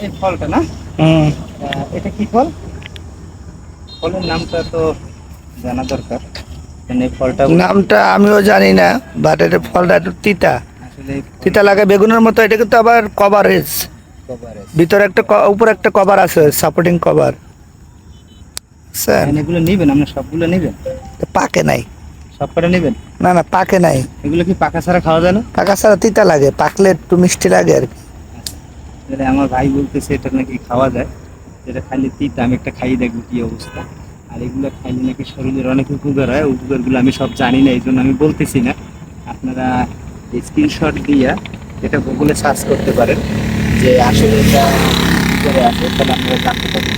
এই ফলটা না? হুম। এটা কি ফল? ফলের নামটা তো জানা দরকার। কারণ এই ফলটা নামটা আমিও জানি না, বাট এটা ফলটা একটু তিতা আসলে তিতা লাগে বেগুনের মতো। এটা কিন্তু আবার কভারেজ, ভিতরে একটা উপরে একটা কভার আছে, সাপোর্টিং কভার। এগুলো নিবেন, আপনার সবগুলো নিবেন? পাকে নাই। সব কটা নিবেন? না না, পাকে নাই। এগুলো কি পাকা ছাড়া খাওয়া যায় না? পাকা ছাড়া তিতা লাগে, পাকলে একটু মিষ্টি লাগে আর কি। তাহলে আমার ভাই বলতেছে এটা নাকি খাওয়া যায়, যেটা খাইলে তিতা। আমি একটা খাইয়ে দেখবো কি অবস্থা। আর এগুলো খাইলে নাকি শরীরের অনেক উপকার হয়। উপকারগুলো আমি সব জানি না, এই জন্য আমি বলতেছি না। আপনারা স্ক্রিনশট দিয়ে এটা গুগলে সার্চ করতে পারেন যে আসলে এটা কি করে আছে, তাহলে আপনারা জানতে পারবেন।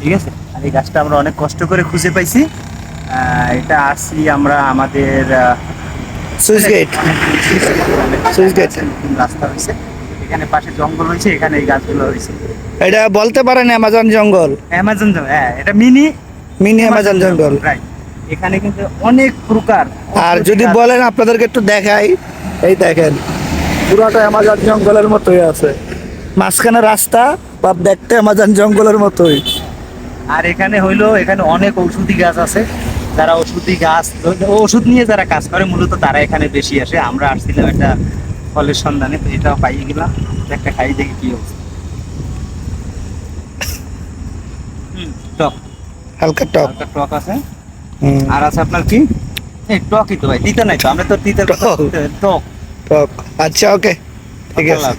ঠিক আছে। আর এই গাছটা আমরা অনেক কষ্ট করে খুঁজে পাইছি। এটা আসছি আমরা আমাদের সুইচ গেট, সুইচ গেট রাস্তা হয়েছে, এখানে পাশে জঙ্গল হয়েছে, এখানে এই গাছগুলো হয়েছে। এটা বলতে পারেন অ্যামাজন জঙ্গল, অ্যামাজন জঙ্গল, হ্যাঁ এটা মিনি মিনি অ্যামাজন জঙ্গল। রাইট। এখানে কিন্তু অনেক প্রকার। আর যদি বলেন আপনাদেরকে একটু দেখাই, এই দেখেন পুরোটা অ্যামাজন জঙ্গলের মতোই আছে, মাঝখানে রাস্তা, বা দেখতে অ্যামাজন জঙ্গলের মতোই। আর এখানে হইলো, এখানে অনেক ঔষধি গাছ আছে। যারা ওষুধি গাছ, ওষুধ নিয়ে যারা কাজ করে মূলত তারা এখানে বেশি আসে। আমরা আসছিলাম একটা ফলের সন্ধানে, তো এটাও পাইয়ে গেলাম। একটা খাই দেখি কি অবস্থা। টক, হালকা টক। হালকা টক আছে। হুম, আর আছে আপনার কি, এই টকই তো ভাই, তিতা নাই তো। আমরা তো তিতা টক। টক। টক। আচ্ছা, ওকে, ঠিক আছে।